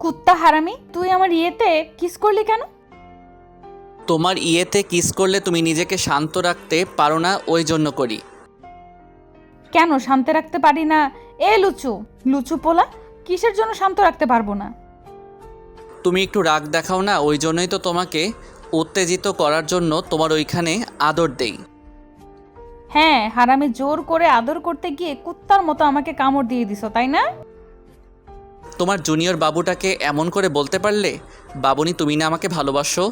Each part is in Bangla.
কুত্তা হারামি, তুই আমার ইয়েতে কিস করলি কেন? তোমার ইয়েতে কিস করলে তুমি নিজেকে শান্ত রাখতে পারো না, ওই জন্য করি। কেন শান্ত রাখতে পারি না? এ লুচু লুচু পোলা, কিসের জন্য শান্ত রাখতে পারবো না? তুমি একটু রাগ দেখাও না, ওই জন্যই তো তোমাকে উত্তেজিত করার জন্য তোমার ওইখানে আদর দেই। হ্যাঁ, হারামি, জোর করে আদর করতে গিয়ে কুত্তার মতো আমাকে কামড় দিয়ে দিছো, তাই না? তোমার জুনিয়র বাবুটাকে এমন করে বলতে পারলে, বাবুনি তুমি না আমাকে ভালোবাসো?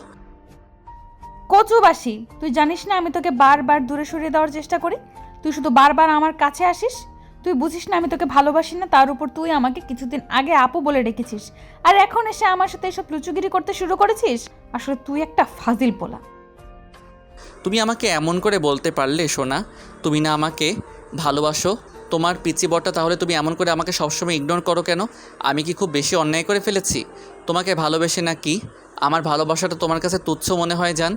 কচুবাসি, তুই জানিস না আমি তোকে বারবার দূরে সরিয়ে দেওয়ার চেষ্টা করি, তুই শুধু বারবার আমার কাছে আসিস। তুই বুঝিস না আমি তোকে ভালোবাসি না, তার উপর তুই আমাকে কিছুদিন আগে আপু বলে ডেকেছিস, আর এখন এসে আমার সাথে এসব লুচুগিরি করতে শুরু করেছিস। আসলে তুই একটা ফাজিল পোলা। তুমি আমাকে এমন করে বলতে পারলে সোনা, তুমি না আমাকে ভালোবাসো? তোমার পিচি বটটা, তাহলে তুমি এমন করে আমাকে সবসময় ইগনোর করো কেন? আমি কি খুব বেশি অন্যায় করে ফেলেছি? তোমাকে ভালোবেসে নাকি আমার ভালোবাসাটা তোমার কাছে তুচ্ছ মনে হয় জান?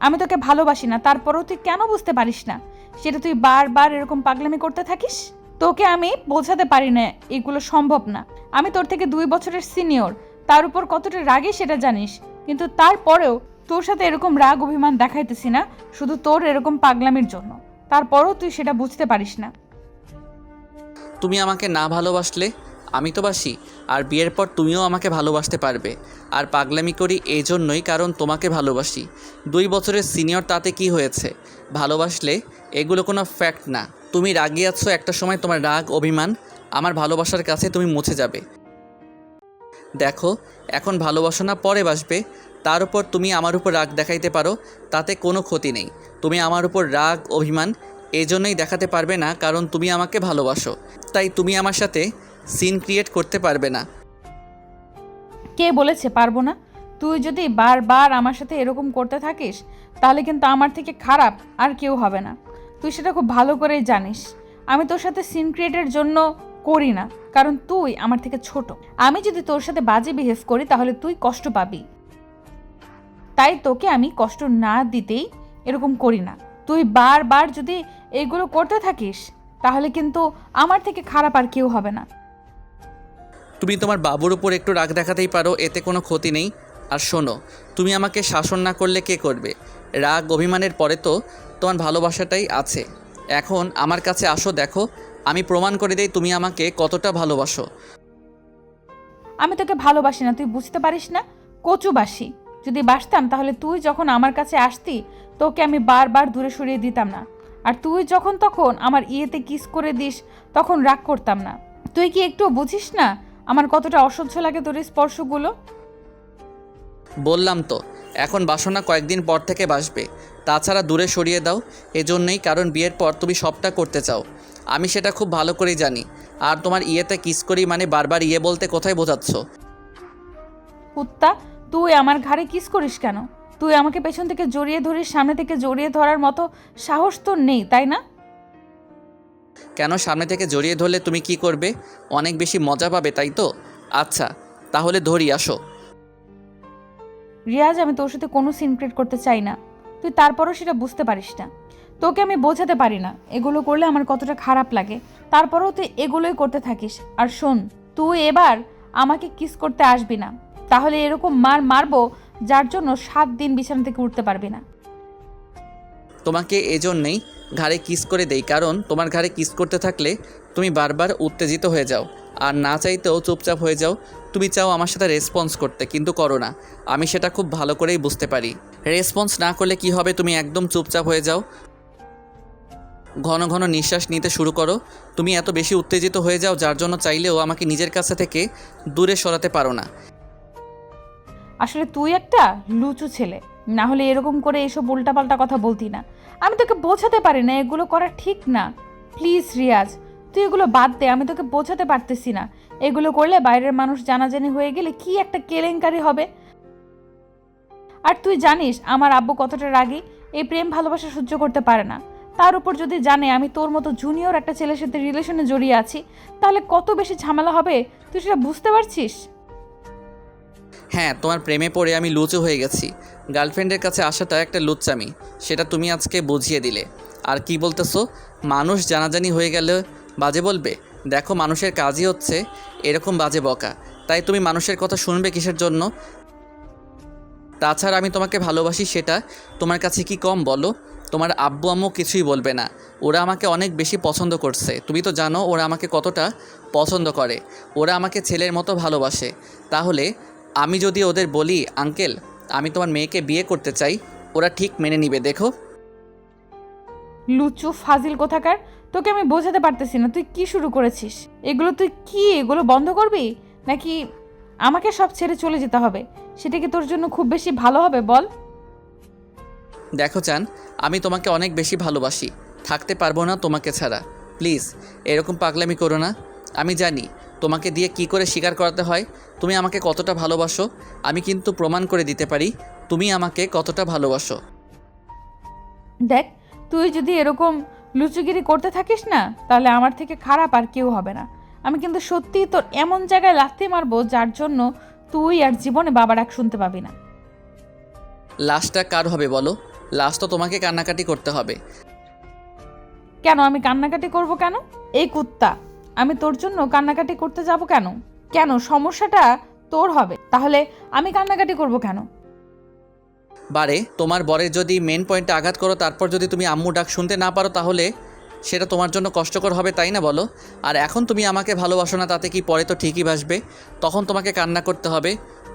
আমি তোকে ভালোবাসি না, তারপরেও তুই কেন বুঝতে পারিস না সেটা? তুই বারবার এরকম পাগলামি করতে থাকিস। তোকে আমি বোঝাতে পারি না, এগুলো সম্ভব না। আমি তোর থেকে 2 বছরের সিনিয়র, তার উপর কতটা রাগী সেটা জানিস, কিন্তু তারপরেও তোর সাথে এরকম রাগ অভিমান দেখাইতেছি না শুধু তোর এরকম পাগলামির জন্য, তারপরেও তুই সেটা বুঝতে পারিস না। তুমি আমাকে না ভালোবাসলে আমি তো বাসি, আর বিয়ের পর তুমিও আমাকে ভালোবাসতে পারবে। আর পাগলামি করি এই জন্যই কারণ তোমাকে ভালোবাসি। 2 বছরের সিনিয়র, তাতে কি হয়েছে? ভালোবাসলে এগুলো কোনো ফ্যাক্ট না। তুমি রাগি আছো, একটা সময় তোমার রাগ অভিমান আমার ভালোবাসার কাছে তুমি মুছে যাবে। দেখো, এখন ভালোবাসো না, পরে বাসবে। তার উপর তুমি আমার উপর রাগ দেখাইতে পারো, তাতে কোনো ক্ষতি নেই। তুমি আমার উপর রাগ অভিমান এই জন্যই দেখাতে পারবে না কারণ তুমি আমাকে ভালোবাসো, তাই তুমি আমার সাথে সিন ক্রিয়েট করতে পারবে না। কে বলেছে পারবো না? তুই যদি বারবার আমার সাথে এরকম করতে থাকিস তাহলে কিন্তু আমার থেকে খারাপ আর কেউ হবে না। তুই সেটা খুব ভালো করেই জানিস। আমি তোর সাথে সিন ক্রিয়েটের জন্য করি না, কারণ তুই আমার থেকে ছোট। আমি যদি তোর সাথে বাজে বিহেভ করি তাহলে তুই কষ্ট পাবি, তাই তোকে আমি কষ্ট না দিতেই এরকম করি না। তুই বারবার যদি এইগুলো করতে থাকিস তাহলে কিন্তু আমার থেকে খারাপ আর কেউ হবে না। তুমি তোমার বাবুর উপর একটু রাগ দেখাতেই পারো, এতে কোনো ক্ষতি নেই। আর শোনো, তুমি আমাকে শাসন না করলে কে করবে? রাগ অভিমানের পরে তো তোমার ভালোবাসাটাই আছে। এখন আমার কাছে আসো, দেখো আমি প্রমাণ করে দেই তুমি আমাকে কতটা ভালোবাসো। আমি তোকে ভালোবাসি না, তুই বুঝতে পারিস না? কচুবাসি, যদি বাসতাম তাহলে তুই যখন আমার কাছে আসতি তোকে আমি বারবার দূরে সরিয়ে দিতাম না, আর তুই যখন তখন আমার ইয়েতে কিস করে দিস তখন রাগ করতাম না। তুই কি একটু বুঝিস না আমার কতটা অসহ্য লাগে তোর এই স্পর্শগুলো? বললাম তো, এখন বাসনা কয়েকদিন পর থেকে বাসবে। তাছাড়া দূরে সরিয়ে দাও এজন্যই কারণ বিয়ের পর তুমি সবটা করতে চাও, আমি সেটা খুব ভালো করেই জানি। আর তোমার ইয়েতে কিস করি মানে বারবার ইয়ে বলতে কোথায় বোঝাচ্ছ? কুত্তা, তুই আমার ঘাড়ে কিস করিস কেন? তুই আমাকে পেছন থেকে জড়িয়ে ধরিস, সামনে থেকে জড়িয়ে ধরার মতো সাহস তোর নেই, তাই না? কেন, সামনে থেকে জড়িয়ে ধরলে তুমি কি করবে? অনেক বেশি মজা পাবে, তাই তো? আচ্ছা, তাহলে ধরি, আসো। রিয়াজ, আমি তোর সাথে কোনো সিন ক্রিয়েট করতে চাই না, তুই তারপরও সেটা বুঝতে পারিস না। তোকে আমি বোঝাতে পারি না এগুলো করলে আমার কতটা খারাপ লাগে, তারপরেও তুই এগুলোই করতে থাকিস। আর শোন, তুই এবার আমাকে কিস করতে আসবি না, তাহলে এরকম মার মারবো যার জন্য 7 দিন বিছানা থেকে উঠতে পারবি না। তোমাকে এজন্যই ঘাড়ে কিস করে দেই, কারণ তোমার ঘাড়ে কিস করতে থাকলে তুমি বারবার উত্তেজিত হয়ে যাও, আর না চাইতেও চুপচাপ হয়ে যাও। তুমি চাও আমার সাথে রেসপন্স করতে, কিন্তু করো না। আমি সেটা খুব ভালো করেই বুঝতে পারি। রেসপন্স না করলে কি হবে, তুমি একদম চুপচাপ হয়ে যাও, ঘন ঘন নিঃশ্বাস নিতে শুরু করো। তুমি এত বেশি উত্তেজিত হয়ে যাও যার জন্য চাইলেও আমাকে নিজের কাছে থেকে দূরে সরাতে পারো না। আসলে তুই একটা লুচু ছেলে, না হলে এরকম করে এসব উল্টাপাল্টা কথা বলতি না। আমি তোকে বোঝাতে পারি না এগুলো করা ঠিক না। প্লিজ রিয়াজ, তুই এগুলো বাদ দে, আমি তোকে বোঝাতে পারতেছি না। এগুলো করলে বাইরের মানুষ জানাজানি হয়ে গেলে কি একটা কেলেঙ্কারি হবে। আর তুই জানিস আমার আব্বু কতটা রাগী, এই প্রেম ভালোবাসা সহ্য করতে পারে না। তার উপর যদি জানে আমি তোর মতো জুনিয়র একটা ছেলের সাথে রিলেশনে জড়িয়ে আছি তাহলে কত বেশি ঝামেলা হবে, তুই সেটা বুঝতে পারছিস? হ্যাঁ, তোমার প্রেমে পড়ে আমি লুচু হয়ে গেছি। গার্লফ্রেন্ডের কাছে আসাটা একটা লুচ্চামি, সেটা তুমি আজকে বুঝিয়ে দিলে। আর কি বলতেছো, মানুষ জানাজানি হয়ে গেলে বাজে বলবে? দেখো, মানুষের কাজই হচ্ছে এরকম বাজে বকা। তাই তুমি মানুষের কথা শুনবে কিসের জন্য? তাছাড়া আমি তোমাকে ভালোবাসি সেটা তোমার কাছে কি কম বলো? তোমার আব্বু আম্মু কিছুই বলবে না, ওরা আমাকে অনেক বেশি পছন্দ করছে। তুমি তো জানো ওরা আমাকে কতটা পছন্দ করে, ওরা আমাকে ছেলের মতো ভালোবাসে। তাহলে আমি যদি ওদের বলি আঙ্কেল আমি তোমার মেয়েকে বিয়ে করতে চাই, ওরা ঠিক মেনে নিবে দেখো। লুচু ফাজিল কোথাকার, তোকে আমি বোঝাতে পারতেছি না তুই কি শুরু করেছিস। এগুলো তুই কি এগুলো বন্ধ করবি, নাকি আমাকে সব ছেড়ে চলে যেতে হবে? সেটা কি তোর জন্য খুব বেশি ভালো হবে বল? দেখো চান, আমি তোমাকে অনেক বেশি ভালোবাসি, থাকতে পারবো না তোমাকে ছাড়া। প্লিজ এরকম পাগলামি করো না। আমি জানি তোমাকে দিয়ে কি করে স্বীকার করাতে হয় তুমি আমাকে কতটা ভালোবাসো। আমি কিন্তু প্রমাণ করে দিতে পারি তুমি আমাকে কতটা ভালোবাসো। দেখ, তুই যদি এরকম লুচুগিরি করতে থাকিস না, তাহলে আমার থেকে খারাপ আর কেউ হবে না। আমি কিন্তু সত্যিই তোর এমন জায়গায় লাথি মারবো যার জন্য তুই আর জীবনে বাবা ডাক শুনতে পাবি না। লাশটা কার হবে বলো? লাশ তো তোমাকে কান্নাকাটি করতে হবে। কেন আমি কান্নাকাটি করব কেন? এই কুত্তা, আমি তোর জন্য কান্নাকাটি করতে যাব কেন? কেন সমস্যাটা তোর হবে? তাহলে আমি কান্নাকাটি করব কেন? বারে তোমার বরের যদি মেন পয়েন্টে আঘাত করো, তারপর যদি তুমি আম্মু ডাক শুনতে না পারো, তাহলে সেটা তোমার জন্য কষ্টকর হবে, তাই না বলো? আর এখন তুমি আমাকে ভালোবাসো না, তাতে কি পরে তো ঠিকই বাসবে, তখন তোমাকে কান্না করতে হবে।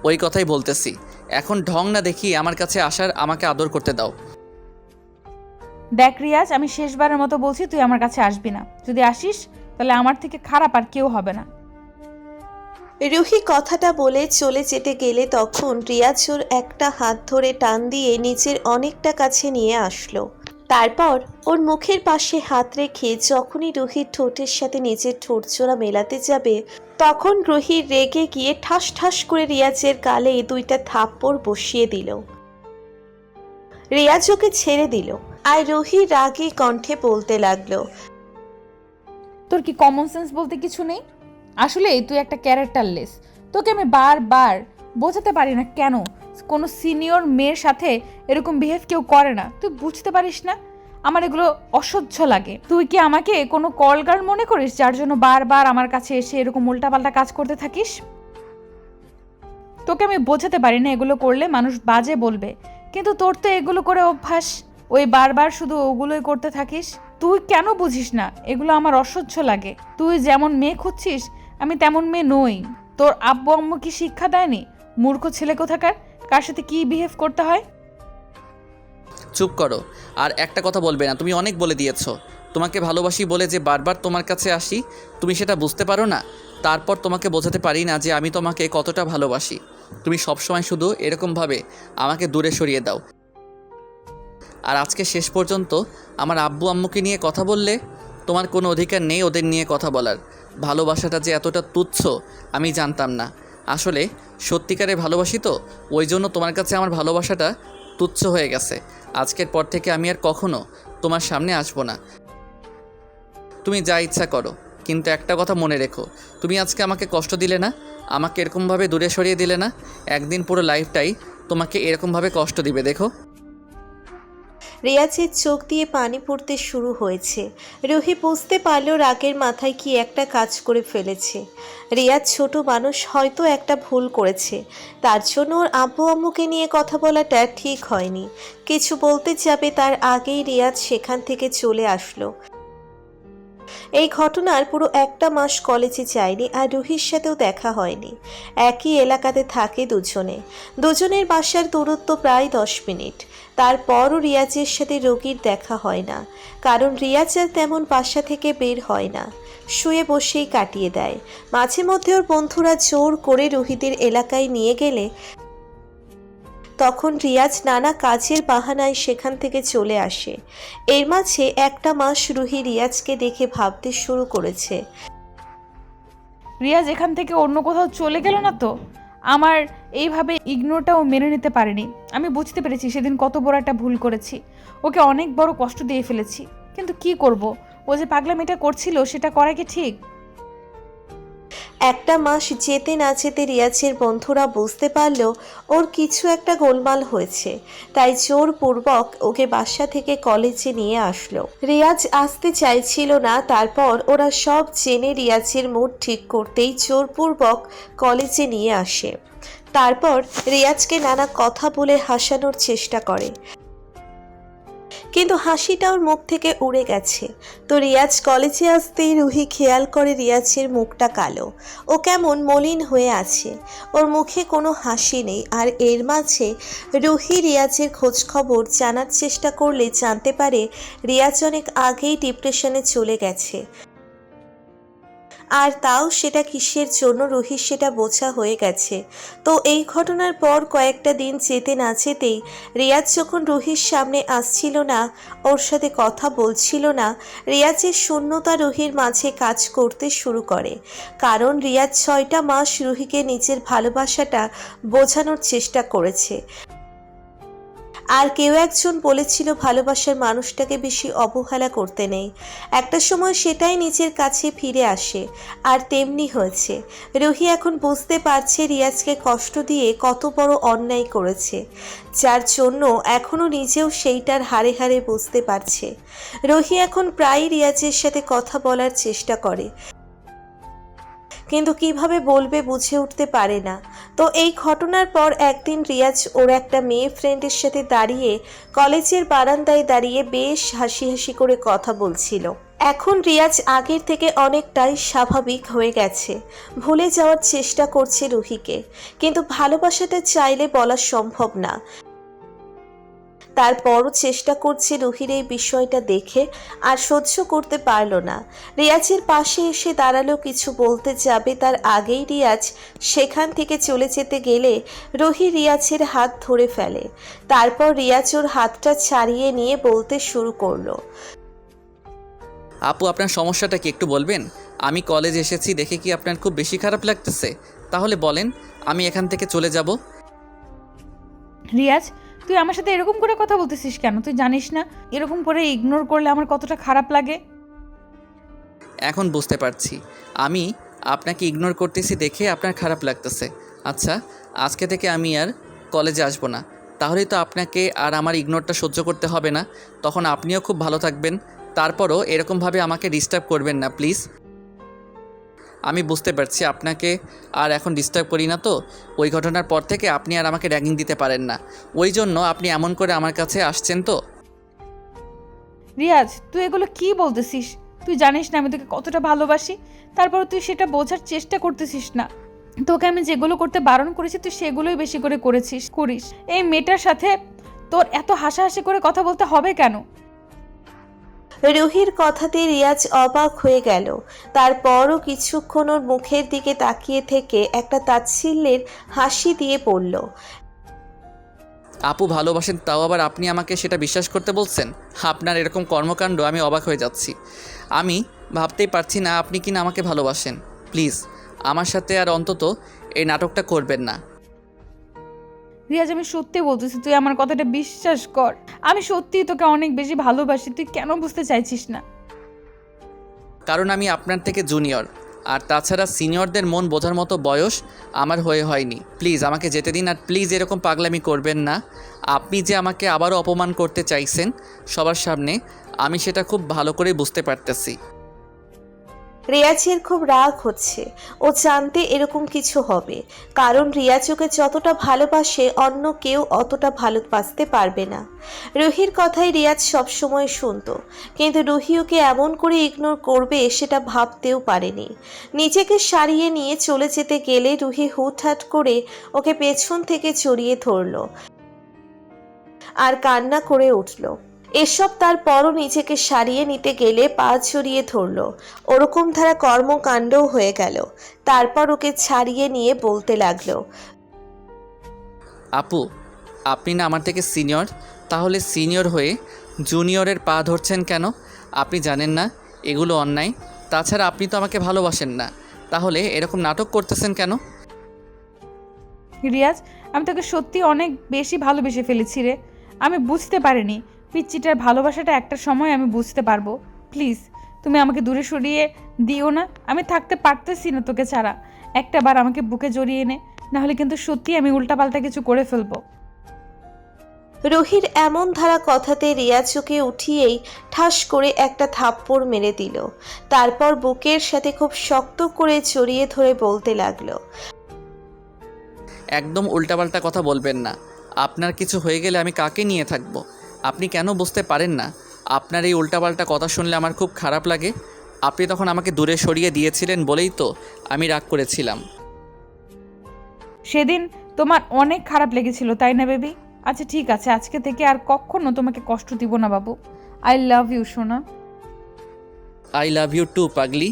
ওই কথাই বলতেছি। এখন ঢং না দেখিয়ে আমার কাছে আসার আমাকে আদর করতে দাও। দেখ রিয়াজ, আমি শেষবারের মতো বলছি, তুই আমার কাছে আসবি না। যদি আসিস তাহলে আমার থেকে খারাপ আর কেউ হবে না। রুহি কথাটা বলে চলে যেতে গেলে তখন রিয়াজ ওর একটা হাত ধরে টান দিয়ে নিচের অনেকটা কাছে নিয়ে আসলো। তারপর ওর মুখের পাশে হাত রেখে যখনই রুহির ঠোঁটের সাথে নিজের ঠোঁট জোড়া মেলাতে যাবে, তখন রুহি রেগে গিয়ে ঠাস ঠাস করে রিয়াজের গালে দুইটা থাপ্পড় বসিয়ে দিল। রিয়াজ ওকে ছেড়ে দিল আর রুহি রাগী কণ্ঠে বলতে লাগলো, তোর কি কমন সেন্স বলতে কিছু নেই? আসলে তুই একটা ক্যারেক্টারলেস। তোকে আমি বারবার বোঝাতে পারি না কেন কোনো সিনিয়র মেয়ের সাথে এরকম বিহেভ কেউ করে না। তুই বুঝতে পারিস না? আমার এগুলো অসহ্য লাগে। তুই কি আমাকে কোনো কলগার মনে করিস যার জন্য বারবার আমার কাছে এসে এরকম উল্টাপাল্টা কাজ করতে থাকিস? তোকে আমি বোঝাতে পারি না এগুলো করলে মানুষ বাজে বলবে, কিন্তু তোর তো এগুলো করে অভ্যাস। ওই বারবার শুধু ওগুলোই করতে থাকিস। তুই কেন বুঝিস না? এগুলো আমার অসহ্য লাগে। তুই যেমন মেয়ে খুঁজছিস আমি তেমন মেয়ে নই। তোর আব্বু আম্মু কি শিক্ষা দেয়নি মূর্খ ছেলে কোথাকার কার সাথে কি বিহেভ করতে হয়? চুপ করো, আর একটা কথা বলবে না। তুমি অনেক বলে দিয়েছো। তোমাকে ভালোবাসি বলে যে বারবার তোমার কাছে আসি, তুমি সেটা বুঝতে পারো না। তারপর তোমাকে বোঝাতে পারি না যে আমি তোমাকে কতটা ভালোবাসি। তুমি সবসময় শুধু এরকমভাবে আমাকে দূরে সরিয়ে দাও। আর আজকে শেষ পর্যন্ত আমার আব্বু আম্মুকে নিয়ে কথা বললে তোমার কোনো অধিকার নেই ওদের নিয়ে কথা বলার। ভালোবাসাটা যে এতটা তুচ্ছ আমি জানতাম না। আসলে সত্যিকারে ভালোবাসি তো, ওই জন্য তোমার কাছে আমার ভালোবাসাটা তুচ্ছ হয়ে গেছে। আজকের পর থেকে আমি আর কখনো তোমার সামনে আসবো না। তুমি যা ইচ্ছা করো, কিন্তু একটা কথা মনে রেখো, তুমি আজকে আমাকে কষ্ট দিলে না, আমাকে এরকমভাবে দূরে সরিয়ে দিলে না, একদিন পুরো লাইফটাই তোমাকে এরকমভাবে কষ্ট দিবে দেখো। রিয়াজের চোখ দিয়ে পানি পড়তে শুরু হয়েছে। রুহি বুঝতে পারল রাগের মাথায় কি একটা কাজ করে ফেলেছে। রিয়াজ ছোট মানুষ, হয়তো একটা ভুল করেছে, তার জন্য ওর আব্বু আম্মুকে নিয়ে কথা বলাটা ঠিক হয়নি। কিছু বলতে যাবে তার আগেই রিয়াজ সেখান থেকে চলে আসলো। এই ঘটনার পুরো একটা মাস কলেজে যায়নি আর রুহির সাথেও দেখা হয়নি। একই এলাকাতে থাকে দুজনের বাসার দূরত্ব প্রায় 10 মিনিট। তারপরও রিয়াজের সাথে রোগীর দেখা হয় না, কারণ রিয়াজ আর তেমন বাসা থেকে বের হয় না, শুয়ে বসেই কাটিয়ে দেয়। মাঝে মধ্যে ওর বন্ধুরা জোর করে রুহিদের এলাকায় নিয়ে গেলে তখন রিয়াজ নানা কাজের বাহানায় সেখান থেকে চলে আসে। এর মাঝে একটা মাস রুহি রিয়াজকে দেখে ভাবতে শুরু করেছে, রিয়াজ এখান থেকে অন্য কোথাও চলে গেল না তো? আমার এইভাবে ইগনোরটাও মেনে নিতে পারেনি। আমি বুঝতে পেরেছি সেদিন কত বড় একটা ভুল করেছি, ওকে অনেক বড় কষ্ট দিয়ে ফেলেছি। কিন্তু কি করব, ও যে পাগলামিটা করছিল সেটা করা কি ঠিক? একটা মাস যেতে না যেতে রিয়াজের বন্ধুরা বুঝতে পারল ওর কিছু একটা গোলমাল হয়েছে, তাই জোরপূর্বক ওকে বাসা থেকে কলেজে নিয়ে আসলো। রিয়াজ আসতে চাইছিল না, তারপর ওরা সব জেনে রিয়াজের মুড ঠিক করতেই জোরপূর্বক কলেজে নিয়ে আসে। তারপর রিয়াজকে নানা কথা বলে হাসানোর চেষ্টা করে, কিন্তু হাসিটা ওর মুখ থেকে উড়ে গেছে। তো রিয়াজ কলেজে আসতেই রুহি খেয়াল করে রিয়াজের মুখটা কালো, ও কেমন মলিন হয়ে আছে, ওর মুখে কোনো হাসি নেই। আর এর মাঝে রুহি রিয়াজের খোঁজ খবর জানার চেষ্টা করলে জানতে পারে রিয়াজ অনেক আগেই ডিপ্রেশনে চলে গেছে। আর তাও সেটা কিসের জন্য রুহির সেটা বোঝা হয়ে গেছে। তো এই ঘটনার পর কয়েকটা দিন যেতে না যেতেই রিয়াজ যখন রুহির সামনে আসছিল না, ওর সাথে কথা বলছিল না, রিয়াজের শূন্যতা রুহির মাঝে কাজ করতে শুরু করে। কারণ রিয়াজ 6টা মাস রুহিকে নিজের ভালোবাসাটা বোঝানোর চেষ্টা করেছে। আর কেউ একজন বলেছিল ভালোবাসার মানুষটাকে বেশি অবহেলা করতে নেই, একটা সময় সেটাই নিজের কাছে ফিরে আসে। আর তেমনি হয়েছে। রুহি এখন বুঝতে পারছে রিয়াজকে কষ্ট দিয়ে কত বড় অন্যায় করেছে, যার জন্য এখনও নিজেও সেইটার হাড়ে হাড়ে বুঝতে পারছে। রুহি এখন প্রায় রিয়াজের সাথে কথা বলার চেষ্টা করে, কিন্তু কিভাবে বলবে বুঝে উঠতে পারে না। তো এই ঘটনার পর একদিন রিয়াজ ওর একটা মেয়ে ফ্রেন্ডের সাথে দাঁড়িয়ে কলেজের বারান্দায় দাঁড়িয়ে বেশ হাসি হাসি করে কথা বলছিল। এখন রিয়াজ আগের থেকে অনেকটাই স্বাভাবিক হয়ে গেছে, ভুলে যাওয়ার চেষ্টা করছে রুহিকে, কিন্তু ভালোবাসাটা চাইলে বলা সম্ভব না। তারপরও চেষ্টা করছে রুহির এই বিষয়টা দেখে, আর সহ্য করতে পারল না। রিয়াজের পাশে এসে দাঁড়ালো, কিছু বলতে যাবে তার আগেই রিয়াজ সেখান থেকে চলে যেতে গেলে রুহি রিয়াজের হাত ধরে ফেলে। তারপর রিয়াজ ওর হাতটা ছাড়িয়ে নিয়ে বলতে শুরু করলো, আপু আপনার সমস্যাটা কি একটু বলবেন? আমি কলেজ এসেছি দেখে কি আপনার খুব বেশি খারাপ লাগতেছে? তাহলে বলেন, আমি এখান থেকে চলে যাব। রিয়াজ, তুই আমার সাথে এরকম করে কথা বলতেছিস কেন? তুই জানিস না এরকম করে ইগনোর করলে আমার কতটা খারাপ লাগে? এখন বুঝতে পারছি, আমি আপনাকে ইগনোর করতেছি দেখে আপনার খারাপ লাগতেছে। আচ্ছা, আজকে থেকে আমি আর কলেজে আসবো না, তাহলেই তো আপনাকে আর আমার ইগনোরটা সহ্য করতে হবে না, তখন আপনিও খুব ভালো থাকবেন। তারপরও এরকমভাবে আমাকে ডিস্টার্ব করবেন না প্লিজ। আমি বুঝতে পারছি আপনাকে আর এখন ডিস্টার্ব করি না, তো ওই ঘটনার পর থেকে আপনি আর আমাকে র্যাগিং দিতে পারেন না, ওই জন্য আপনি এমন করে আমার কাছে আসছেন। তো রিয়াজ, তুই এগুলো কি বলতেছিস? তুই জানিস না আমি তোকে কতটা ভালোবাসি, তারপর তুই সেটা বোঝার চেষ্টা করতেছিস না। তোকে আমি যেগুলো করতে বারণ করেছি তুই সেগুলোই বেশি করে করিস। এই মেয়েটার সাথে তোর এত হাসাহাসি করে কথা বলতে হবে কেন? রুহির কথাতে রিয়াজ অবাক হয়ে গেল। তারপরও কিছুক্ষণ ওর মুখের দিকে তাকিয়ে থেকে একটা তাচ্ছিল্যের হাসি দিয়ে পড়ল, আপু ভালোবাসেন, তাও আবার আপনি আমাকে সেটা বিশ্বাস করতে বলছেন? আপনার এরকম কর্মকাণ্ড আমি অবাক হয়ে যাচ্ছি। আমি ভাবতেই পারছি না আপনি কিনা আমাকে ভালোবাসেন। প্লিজ আমার সাথে আর অন্তত এই নাটকটা করবেন না। রিয়াজ, আমি সত্যি বলতেছি, তুই আমার কথাটা বিশ্বাস কর। আমি সত্যিই তোকে অনেক বেশি ভালোবাসি, তুই কেন বুঝতে চাইছিস না? কারণ আমি আপনার থেকে জুনিয়র, আর তাছাড়া সিনিয়রদের মন বোঝার মতো বয়স আমার হয়নি। প্লিজ আমাকে যেতে দিন, আর প্লিজ এরকম পাগলামি করবেন না। আপনি যে আমাকে আবারও অপমান করতে চাইছেন সবার সামনে, আমি সেটা খুব ভালো করে বুঝতে পারতেছি। রিয়াজের খুব রাগ হচ্ছে। ও জানতে এরকম কিছু হবে, কারণ রিয়াজ ওকে যতটা ভালোবাসে অন্য কেউ অতটা ভালোবাসতে পারবে না। রুহির কথাই রিয়াজ সবসময় শুনতো, কিন্তু রুহি ওকে এমন করে ইগনোর করবে সেটা ভাবতেও পারেনি। নিজেকে সারিয়ে নিয়ে চলে যেতে গেলে রুহি হুটহাট করে ওকে পেছন থেকে জড়িয়ে ধরল আর কান্না করে উঠল। এসব তারপরও নিজেকে সারিয়ে নিতে গেলে পা ছড়িয়ে ধরল। ওরকম ধারা কর্মকাণ্ডও হয়ে গেল। তারপর ওকে ছাড়িয়ে নিয়ে বলতে লাগলো, আপু আপনি না আমার থেকে সিনিয়র, তাহলে সিনিয়র হয়ে জুনিয়রের পা ধরছেন কেন? আপনি জানেন না এগুলো অন্যায়? তাছাড়া আপনি তো আমাকে ভালোবাসেন না, তাহলে এরকম নাটক করতেছেন কেন? রিয়াজ, আমি তোকে সত্যি অনেক বেশি ভালোবেসে ফেলেছি রে। আমি বুঝতে পারিনি পিচ্চিটার ভালোবাসাটা একটা সময় আমি বুঝতে পারবো। প্লিজ তুমি আমাকে দূরে সরিয়ে দিও না, আমি থাকতে পারতেছি না তোকে ছাড়া। একটা বার আমাকে বুকে জড়িয়ে নে, নাহলে কিন্তু সত্যি আমি উল্টাপাল্টা কিছু করে ফেলবো। রুহির এমন ধারা কথাতে রিয়া চোখে উঠিয়েই ঠাস করে একটা থাপ্পড় মেরে দিল। তারপর বুকের সাথে খুব শক্ত করে জড়িয়ে ধরে বলতে লাগলো, একদম উল্টাপাল্টা কথা বলবেন না। আপনার কিছু হয়ে গেলে আমি কাকে নিয়ে থাকবো? আপনি কেন বুঝতে পারেন না? আপনার এই উল্টাপাল্টা কথা শুনলে আমার খুব খারাপ লাগে। আপনি তখন আমাকে দূরে সরিয়ে দিয়েছিলেন বলেই তো আমি রাগ করেছিলাম। সেদিন তোমার অনেক খারাপ লেগেছিল, তাই না বেবি? আচ্ছা ঠিক আছে, আজকে থেকে আর কখনো তোমাকে কষ্ট দিব না বাবু। আই লাভ ইউ সোনা। আই লাভ ইউ টু পাগলি।